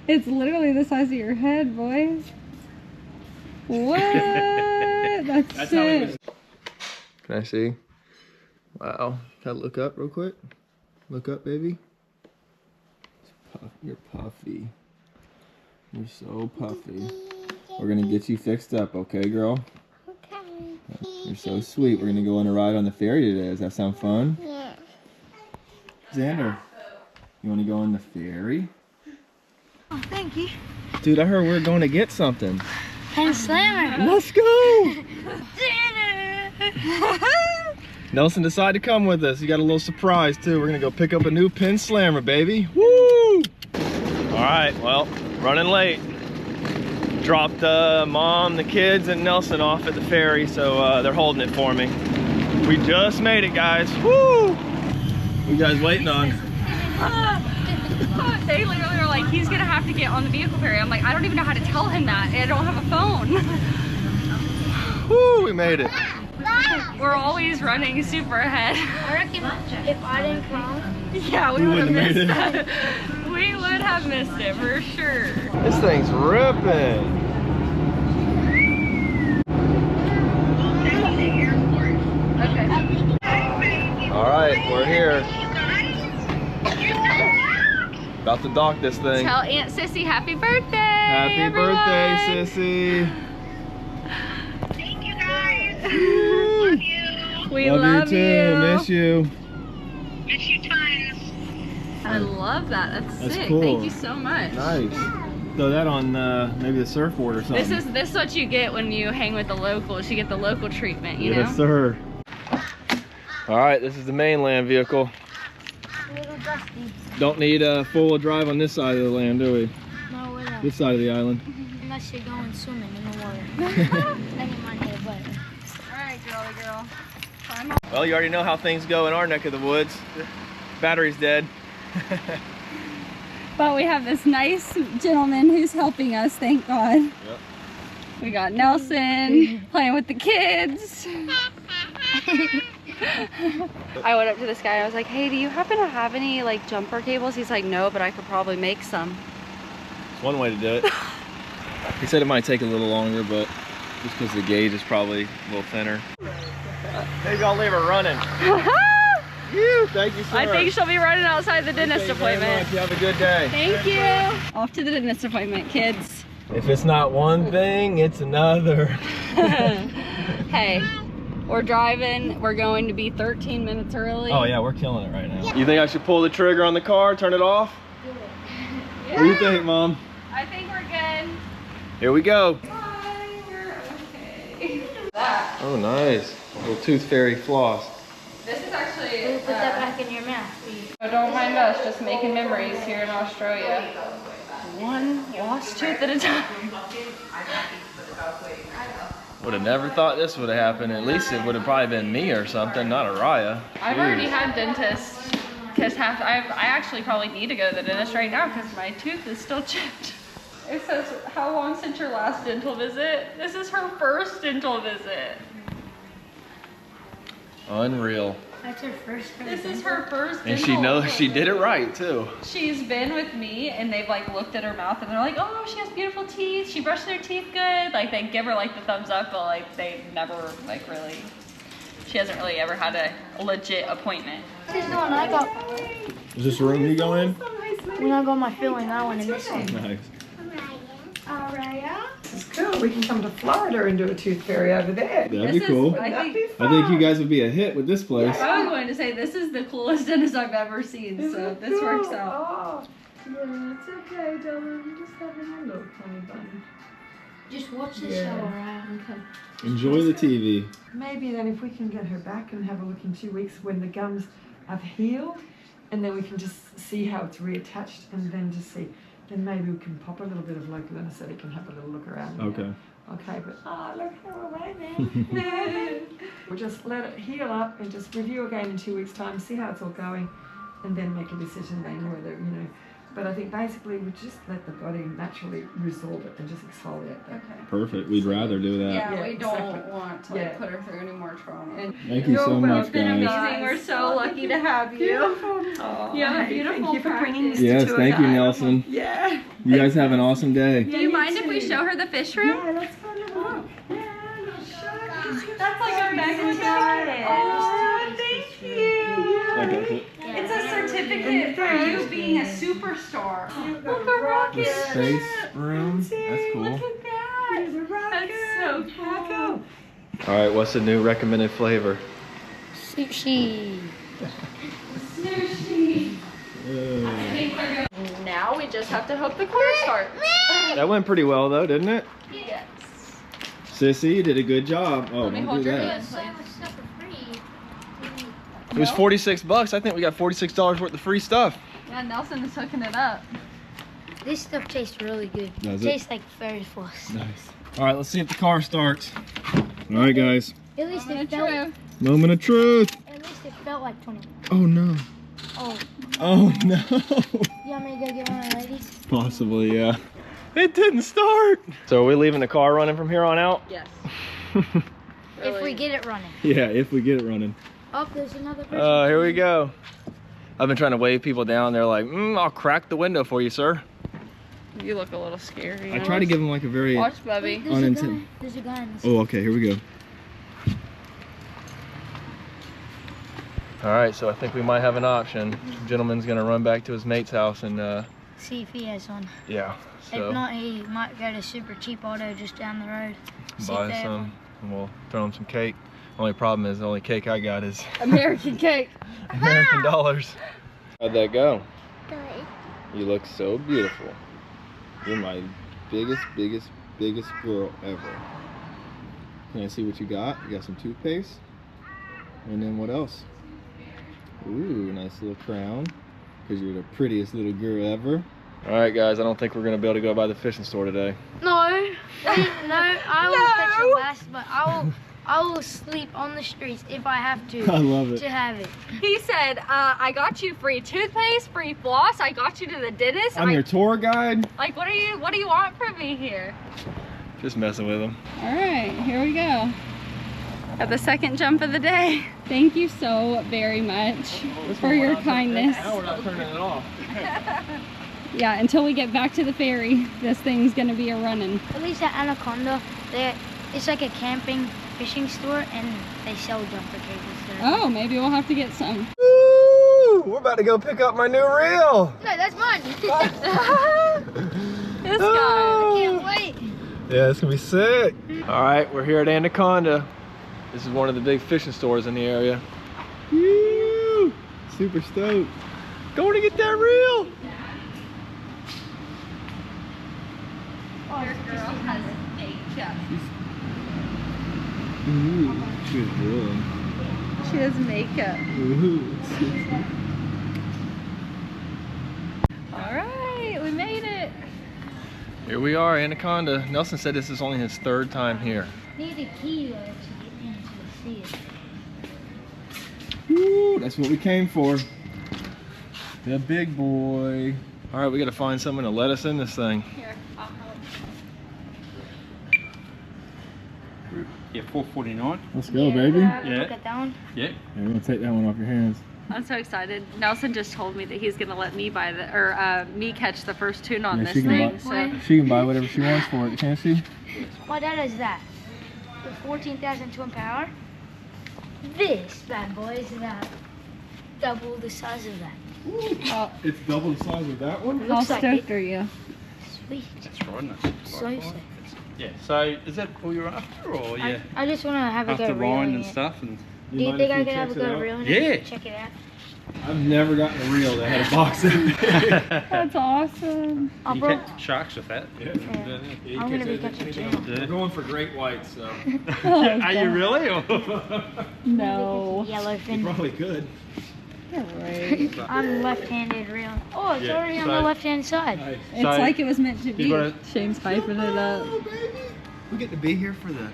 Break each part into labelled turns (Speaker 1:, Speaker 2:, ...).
Speaker 1: It's literally the size of your head, boy. What? That's sick.
Speaker 2: Can I see? Wow. Can I look up real quick? Look up, baby. You're puffy. You're so puffy. We're gonna get you fixed up, okay, girl?
Speaker 3: Okay.
Speaker 2: You're so sweet. We're gonna go on a ride on the ferry today. Does that sound fun?
Speaker 3: Yeah.
Speaker 2: Xander, you wanna go on the ferry?
Speaker 3: Oh, thank you.
Speaker 2: Dude, I heard we were going to get something.
Speaker 3: Pen slammer.
Speaker 2: Let's go! Nelson decided to come with us. He got a little surprise too. We're gonna go pick up a new pin slammer, baby. Woo! All right, well, running late. Dropped Mom, the kids, and Nelson off at the ferry, so they're holding it for me. We just made it, guys. Woo! What you guys waiting on?
Speaker 1: They literally were like, he's gonna have to get on the vehicle ferry. I'm like, I don't even know how to tell him that. I don't have a phone.
Speaker 2: Woo, we made it.
Speaker 1: We're always running super ahead.
Speaker 3: I reckon if I didn't come,
Speaker 1: Yeah, we would have missed it. We would have missed it for sure.
Speaker 2: This thing's ripping.
Speaker 1: Okay.
Speaker 2: All right, we're here. About to dock this thing.
Speaker 1: Tell Aunt Sissy happy birthday.
Speaker 2: Happy
Speaker 1: everyone.
Speaker 2: birthday, Sissy.
Speaker 4: Thank you guys. Love you.
Speaker 1: We
Speaker 2: love
Speaker 1: love
Speaker 2: you too. Miss you.
Speaker 4: Miss you tons.
Speaker 1: I love that. That's sick.
Speaker 2: cool.
Speaker 1: Thank you so much.
Speaker 2: Nice. Throw that on maybe the surfboard or something.
Speaker 1: This is what you get when you hang with the locals. You get the local treatment, you know?
Speaker 2: Yes, sir. All right, this is the mainland vehicle.
Speaker 3: a little dusty.
Speaker 2: Don't need a four-wheel drive on this side of the land, do we?
Speaker 3: No, we don't.
Speaker 2: This side of the island.
Speaker 3: Unless you're going swimming in the water. Then you might need a butt.
Speaker 1: Alright, girly girl.
Speaker 2: Well, you already know how things go in our neck of the woods. Battery's dead.
Speaker 1: But we have this nice gentleman who's helping us, thank God.
Speaker 2: Yep.
Speaker 1: We got Nelson playing with the kids. I went up to this guy and I was like, hey, do you happen to have any like jumper cables? He's like, no, but I could probably make some.
Speaker 2: It's one way to do it. He said it might take a little longer, but just because the gauge is probably a little thinner. Maybe I'll leave her running. Thank you, sir.
Speaker 1: I think she'll be running outside the dentist appointment.
Speaker 2: You have a good day.
Speaker 1: Thank you. Off to the dentist appointment, kids.
Speaker 2: If it's not one thing, it's another.
Speaker 1: Hey, we're driving. We're going to be 13 minutes early.
Speaker 2: Oh yeah, we're killing it right now. You think I should pull the trigger on the car, turn it off?
Speaker 1: Yeah.
Speaker 2: What do you think, Mom?
Speaker 1: I think we're good.
Speaker 2: Here we go.
Speaker 1: Bye, you're okay.
Speaker 2: Oh, nice. Little tooth fairy floss.
Speaker 1: This is actually,
Speaker 3: Put that back in your mouth.
Speaker 1: don't mind us, just making memories here in Australia. One lost tooth at a time.
Speaker 2: Would have never thought this would have happened. At least it would have probably been me or something, not Araya.
Speaker 1: I've already had dentists, because I actually probably need to go to the dentist right now because my tooth is still chipped. It says, how long since your last dental visit? This is her first dental visit.
Speaker 2: Unreal.
Speaker 3: That's her first.
Speaker 1: This is her first
Speaker 2: And
Speaker 1: dental
Speaker 2: she knows she
Speaker 1: visit.
Speaker 2: did it right too.
Speaker 1: She's been with me and they've like looked at her mouth and they're like, oh, she has beautiful teeth. She brushed their teeth good. Like they give her like the thumbs up, but like they never like really, she hasn't really ever had a legit appointment.
Speaker 3: This is the one I got.
Speaker 2: Is this the room you go in?
Speaker 3: When I got my filling, that one and this one.
Speaker 2: Nice.
Speaker 5: This is cool. We can come to Florida and do a tooth fairy over there.
Speaker 2: That'd be cool.
Speaker 1: I think
Speaker 2: you guys would be a hit with this place.
Speaker 1: I was going to say this is the coolest dentist I've ever seen, so
Speaker 5: Isn't it
Speaker 1: this works
Speaker 5: cool?
Speaker 1: out.
Speaker 5: Oh, yeah, it's okay, darling. I'm just having a look, honey bun.
Speaker 3: Just watch the
Speaker 5: Yeah.
Speaker 3: show around.
Speaker 2: Enjoy the TV.
Speaker 5: Maybe then if we can get her back and have a look in 2 weeks when the gums have healed, and then we can just see how it's reattached, and then just see. Then maybe we can pop a little bit of local anesthetic and have a little look around.
Speaker 2: Okay.
Speaker 5: Okay, but look how amazing. We'll just let it heal up and just review again in 2 weeks' time, see how it's all going, and then make a decision then whether, you know. But I think basically we just let the body naturally resorb it and just exfoliate that.
Speaker 1: Okay.
Speaker 2: Perfect. We'd rather do that.
Speaker 1: Yeah,
Speaker 5: Yeah,
Speaker 1: we don't
Speaker 5: exactly.
Speaker 1: want to
Speaker 5: Yeah.
Speaker 1: put her through any more trauma. And
Speaker 2: Thank you so much,
Speaker 1: it's been
Speaker 2: guys.
Speaker 1: amazing. We're so lucky to have you.
Speaker 5: Beautiful.
Speaker 1: You have a
Speaker 5: Hey,
Speaker 1: beautiful
Speaker 5: thank you for bringing this
Speaker 1: practice.
Speaker 2: Yes,
Speaker 5: to
Speaker 2: thank
Speaker 5: us.
Speaker 2: you, Nelson.
Speaker 5: Yeah.
Speaker 2: You guys have an awesome day.
Speaker 1: Do you mind if we show her the fish room?
Speaker 5: Yeah, let's go look. Yeah,
Speaker 1: That's like a mega giant. Oh, thank you. It's a certificate for you being a superstar. Look, a rocket.
Speaker 2: Space room. That's cool.
Speaker 1: Look at that. That's so cool.
Speaker 2: All right, what's the new recommended flavor?
Speaker 3: Sushi.
Speaker 1: Sushi. Now we just have to hope the car starts.
Speaker 2: That went pretty well though, didn't it?
Speaker 1: Yes.
Speaker 2: Sissy, you did a good job. Oh,
Speaker 1: Let me
Speaker 2: don't
Speaker 1: hold
Speaker 2: do
Speaker 1: your
Speaker 2: that.
Speaker 1: hand,
Speaker 3: So
Speaker 1: please.
Speaker 3: much stuff for free.
Speaker 2: It was 46 bucks. I think we got $46 worth of free stuff.
Speaker 1: Yeah, Nelson is hooking it up.
Speaker 3: This stuff tastes really good.
Speaker 2: Does it?
Speaker 3: Tastes like fairy floss.
Speaker 2: Nice. All right, let's see if the car starts. All right, guys.
Speaker 3: At least
Speaker 1: Moment
Speaker 3: it
Speaker 1: of
Speaker 3: felt.
Speaker 1: truth.
Speaker 2: Moment of truth.
Speaker 3: At least it felt like 20.
Speaker 2: Oh no.
Speaker 3: Oh,
Speaker 2: Oh no.
Speaker 3: you want me to go get one of the ladies?
Speaker 2: Possibly, yeah. It didn't start. So are we leaving the car running from here on out?
Speaker 1: Yes.
Speaker 3: If we get it running.
Speaker 2: Yeah, if we get it running.
Speaker 3: Oh, there's another person.
Speaker 2: Here we go. I've been trying to wave people down. They're like, I'll crack the window for you, sir.
Speaker 1: You look a little scary.
Speaker 2: I try to give them like a very...
Speaker 1: Watch, Bubby.
Speaker 3: There's a guy.
Speaker 2: uninten-
Speaker 3: There's a guy in this.
Speaker 2: Oh, okay, here we go. All right, so I think we might have an option. Gentleman's gonna run back to his mate's house and
Speaker 3: See if he has one.
Speaker 2: yeah, so
Speaker 3: If not, he might go to Super Cheap Auto just down the road. See if
Speaker 2: buy
Speaker 3: they have
Speaker 2: some
Speaker 3: one.
Speaker 2: and we'll throw him some cake. Only problem is the only cake I got is
Speaker 1: American cake.
Speaker 2: American dollars. How'd that go?
Speaker 3: Good.
Speaker 2: You look so beautiful. You're my biggest girl ever. Can I see what you got? You got some toothpaste? And then what else? Ooh, nice little crown. Because you're the prettiest little girl ever. Alright guys, I don't think we're going to be able to go by the fishing store today.
Speaker 3: No. No, I will catch it last, but I will sleep on the streets if I have to.
Speaker 2: I love it.
Speaker 3: To have it.
Speaker 1: He said, I got you free toothpaste, free floss. I got you to the dentist.
Speaker 2: I'm your tour guide.
Speaker 1: Like, what do you want from me here?
Speaker 2: Just messing with him.
Speaker 1: All right, here we go. At the second jump of the day. Thank you so very much for your kindness.
Speaker 2: Now we're not turning it off.
Speaker 1: Yeah, until we get back to the ferry, this thing's gonna be a running.
Speaker 3: At least at Anaconda, it's like a camping fishing store, and they sell jumper cables there.
Speaker 1: Oh, maybe we'll have to get some.
Speaker 2: Woo! We're about to go pick up my new reel.
Speaker 3: No, that's mine.
Speaker 1: This guy.
Speaker 2: Oh.
Speaker 3: Can't wait.
Speaker 2: Yeah, it's gonna be sick. All right, we're here at Anaconda. This is one of the big fishing stores in the area. Woo! Super stoked. Going to get that reel.
Speaker 1: Your girl has makeup.
Speaker 2: Ooh, she's rolling.
Speaker 1: She has makeup.
Speaker 2: Ooh.
Speaker 1: All right, we made it.
Speaker 2: Here we are, Anaconda. Nelson said this is only his third time here.
Speaker 3: Need a key to get into the sea.
Speaker 2: Woo, that's what we came for. The big boy. All right, we gotta find someone to let us in this thing.
Speaker 1: Here, I'll help.
Speaker 6: Yeah, 449.
Speaker 2: Let's go, baby.
Speaker 6: Yeah.
Speaker 3: Look at that one.
Speaker 6: Yeah.
Speaker 2: Yeah, we're gonna take that one off your hands.
Speaker 1: I'm so excited. Nelson just told me that he's gonna let me buy me catch the first tune on
Speaker 2: Yeah,
Speaker 1: this
Speaker 2: she can
Speaker 1: thing.
Speaker 2: buy-
Speaker 1: So
Speaker 2: She can buy whatever she wants for it, can't she?
Speaker 3: What data is that? The 14,000 power. This bad boy is about double the size of that.
Speaker 2: It's double the size of that one?
Speaker 1: how
Speaker 3: Looks like
Speaker 1: stoked
Speaker 3: it.
Speaker 1: are you?
Speaker 3: Sweet.
Speaker 6: That's right, isn't it?
Speaker 3: So sick.
Speaker 6: Yeah, so is that all you're after, or yeah?
Speaker 3: I just want to have a
Speaker 6: After
Speaker 3: go
Speaker 6: line
Speaker 3: reeling
Speaker 6: and
Speaker 3: it.
Speaker 6: stuff? And
Speaker 3: Do you
Speaker 2: mind
Speaker 3: think
Speaker 2: if
Speaker 3: I
Speaker 2: he
Speaker 3: could have a
Speaker 2: checks it
Speaker 3: go
Speaker 2: out?
Speaker 3: reeling
Speaker 6: Yeah.
Speaker 3: it? Check it out.
Speaker 2: I've never gotten a reel that had a box in it.
Speaker 1: That's awesome.
Speaker 3: I'll
Speaker 6: you
Speaker 3: bro-
Speaker 6: catch sharks with that?
Speaker 2: Yeah.
Speaker 3: Yeah. I'm gonna be catching two.
Speaker 2: We're going for great whites, so
Speaker 6: Are you really? Or?
Speaker 1: No.
Speaker 3: Yellowfin.
Speaker 2: probably could.
Speaker 1: You're right.
Speaker 3: I'm left-handed reeling. Oh, it's
Speaker 6: Yeah,
Speaker 3: already on
Speaker 6: so-
Speaker 3: the left-hand side.
Speaker 2: Nice.
Speaker 1: It's
Speaker 6: So,
Speaker 1: like it was meant to be.
Speaker 6: gotta-
Speaker 1: Shane's piping it up.
Speaker 2: Oh, baby. We get to be here for the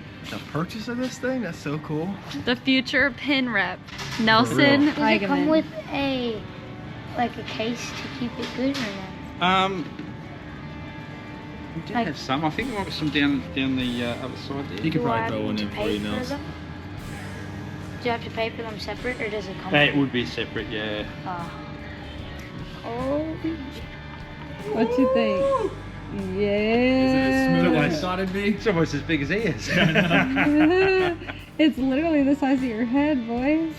Speaker 2: purchase of this thing? That's so cool.
Speaker 1: The future pin rep, Nelson
Speaker 3: Does it come
Speaker 1: Eigenman.
Speaker 3: with a case to keep it good or not?
Speaker 6: We did
Speaker 3: Like-
Speaker 6: have some. I think there might be some down the other side there.
Speaker 2: You could
Speaker 3: Do I
Speaker 2: probably
Speaker 3: have
Speaker 2: throw one
Speaker 3: to
Speaker 2: in for
Speaker 3: pay
Speaker 2: you,
Speaker 3: for
Speaker 2: Nels.
Speaker 3: them? Do you have to pay for them separate, or does it come?
Speaker 6: It would be separate, yeah.
Speaker 3: Oh.
Speaker 1: What you think?
Speaker 2: thought it'd be.
Speaker 6: It's almost as big as he is.
Speaker 1: It's literally the size of your head, boys.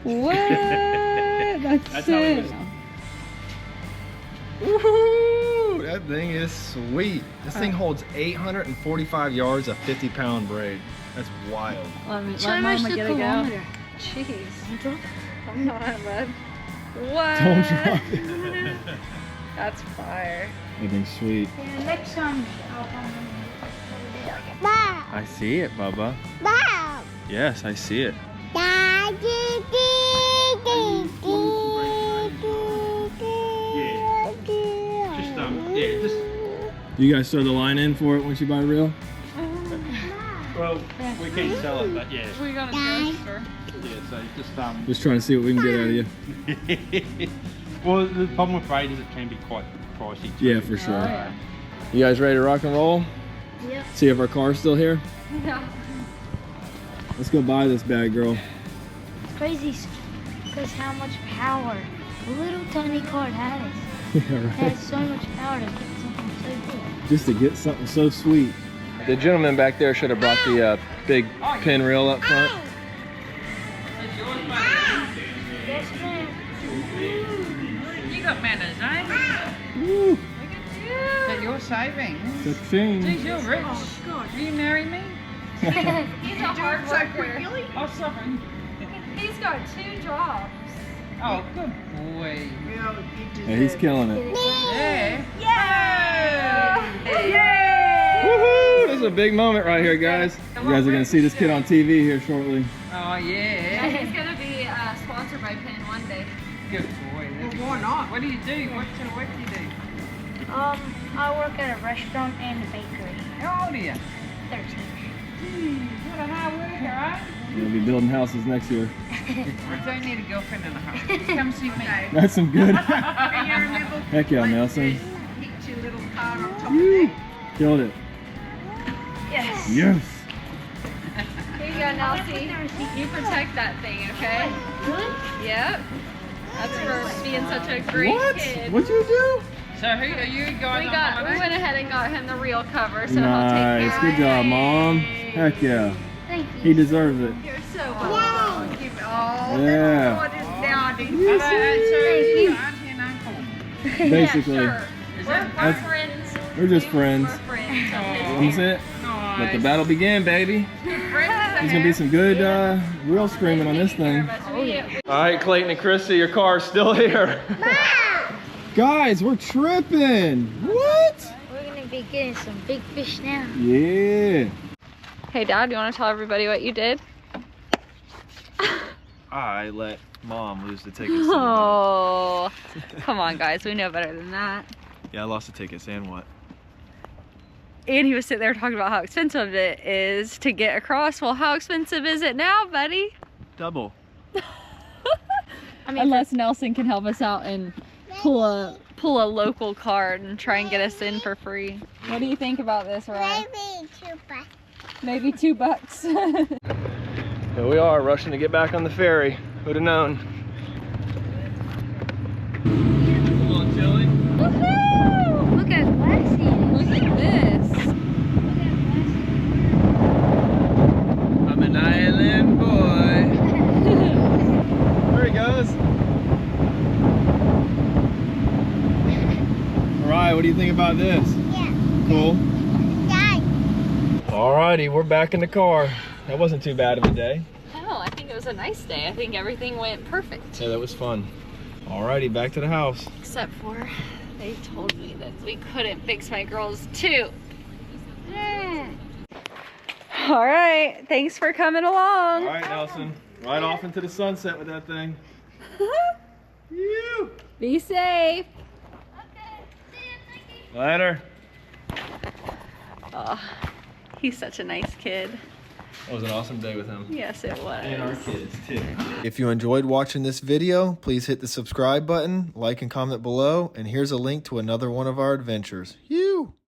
Speaker 1: What? That's
Speaker 2: how
Speaker 1: it.
Speaker 2: it Woohoo! That thing is sweet. This thing holds 845 yards of 50-pound braid. That's wild.
Speaker 1: Let
Speaker 3: So much
Speaker 1: Mama
Speaker 3: the
Speaker 1: get it go.
Speaker 3: kilometer.
Speaker 1: Jeez. Come on, bud. What?
Speaker 2: Don't drop it.
Speaker 1: That's fire.
Speaker 2: That thing's sweet.
Speaker 3: Yeah, next time I'll come.
Speaker 2: I see it, Bubba. Yes, I see it.
Speaker 6: Just
Speaker 2: You guys throw the line in for it once you buy a reel?
Speaker 6: well, we can sell it, but yeah.
Speaker 1: We got a toaster.
Speaker 6: Yeah, so just
Speaker 2: Just trying to see what we can get out of you.
Speaker 6: well, the problem with braid is it can be quite pricey. Too.
Speaker 2: Yeah, for sure.
Speaker 1: Oh, yeah.
Speaker 2: You guys ready to rock and roll?
Speaker 3: Yep.
Speaker 2: See if our car's still here?
Speaker 1: Yeah.
Speaker 2: Let's go buy this bad girl.
Speaker 3: It's crazy because how much power a little tiny car has.
Speaker 2: Yeah,
Speaker 3: It
Speaker 2: right.
Speaker 3: has so much power to get something so good.
Speaker 2: Just to get something so sweet. The gentleman back there should have brought the big pin reel up front.
Speaker 3: Yes, ma'am.
Speaker 7: You got manners, eh?
Speaker 2: Woo!
Speaker 7: Look at you. That you're saving.
Speaker 2: Cha-ching.
Speaker 7: Geez, you're rich. Will you marry me?
Speaker 1: He's a hard worker.
Speaker 7: Really? Oh, sorry.
Speaker 1: He's got 2 jobs.
Speaker 7: Oh, good boy.
Speaker 2: Yeah, he's killing it.
Speaker 7: Yeah.
Speaker 2: Woohoo! This is a big moment right here, guys. You guys are gonna see this kid on TV here shortly.
Speaker 7: Oh, yeah.
Speaker 1: He's gonna be sponsored by Penn one day.
Speaker 7: Good boy. Well, why not? What do you do? What kind of work do you do?
Speaker 3: I work at a restaurant and a bakery.
Speaker 7: How old are you?
Speaker 3: 13.
Speaker 7: What a hard worker, eh?
Speaker 2: We're gonna be building houses next year.
Speaker 7: I don't need a girlfriend and a husband. Come see me.
Speaker 2: That's some good.
Speaker 7: You're a little,
Speaker 2: Heck yeah, Nelson.
Speaker 7: hit your little car on top
Speaker 2: Woo!
Speaker 7: of
Speaker 2: Killed it.
Speaker 3: Yes.
Speaker 2: Yes.
Speaker 1: Here you go, Nelsie. You protect that thing, okay?
Speaker 3: Really?
Speaker 1: Yep. That's for being such a great
Speaker 2: What?
Speaker 1: kid.
Speaker 2: What'd you do?
Speaker 7: that. So who are you guys
Speaker 1: We
Speaker 7: on
Speaker 1: went
Speaker 7: holiday?
Speaker 1: ahead and got him the real cover, so
Speaker 2: Nice.
Speaker 1: he'll take
Speaker 2: Good
Speaker 1: care
Speaker 2: job,
Speaker 1: of it.
Speaker 2: Mom. Heck yeah.
Speaker 3: Thank
Speaker 2: He
Speaker 3: you.
Speaker 2: deserves it.
Speaker 1: You're so welcome.
Speaker 2: Yeah.
Speaker 7: Hello, so your auntie and uncle.
Speaker 2: Basically.
Speaker 1: Yeah, sure. We're
Speaker 2: That's-
Speaker 1: friends.
Speaker 2: We're just friends.
Speaker 1: We're friends.
Speaker 2: That's it. Let the battle begin, baby.
Speaker 1: Friends.
Speaker 2: There's gonna be some good wheel screaming on this thing.
Speaker 1: Oh, yeah.
Speaker 2: All right, Clayton and Christy, your car's still here. Guys, we're tripping. What?
Speaker 3: We're gonna be getting some big fish now.
Speaker 2: Yeah.
Speaker 1: Hey, Dad, you want to tell everybody what you did?
Speaker 2: I let Mom lose the tickets.
Speaker 1: Oh, come on, guys. We know better than that.
Speaker 2: Yeah, I lost the tickets, and what?
Speaker 1: And he was sitting there talking about how expensive it is to get across. Well, how expensive is it now, buddy?
Speaker 2: Double.
Speaker 3: I mean,
Speaker 1: Unless Nelson can help us out and pull a local card and try and get us in for free. What do you think about this, Ryan? Maybe $2.
Speaker 2: Here we are, rushing to get back on the ferry. Who'd have known? Come on, Tilly.
Speaker 1: Woohoo!
Speaker 3: look at Lassie.
Speaker 1: Look at this.
Speaker 2: I'm an island boy. There he goes. All right, what do you think about this?
Speaker 3: Yeah.
Speaker 2: Cool. Alrighty, we're back in the car. That wasn't too bad of a day.
Speaker 1: Oh, I think it was a nice day. I think everything went perfect.
Speaker 2: Yeah, that was fun. Alrighty, back to the house.
Speaker 1: Except for they told me that we couldn't fix my girls' tube. All right, thanks for coming along.
Speaker 2: All right, Nelson. Right off into the sunset with that thing. You.
Speaker 1: Be safe.
Speaker 2: Later.
Speaker 1: Oh, he's such a nice kid.
Speaker 2: That was an awesome day with him.
Speaker 1: Yes, it was.
Speaker 2: And our kids, too. If you enjoyed watching this video, please hit the subscribe button, like and comment below, and here's a link to another one of our adventures.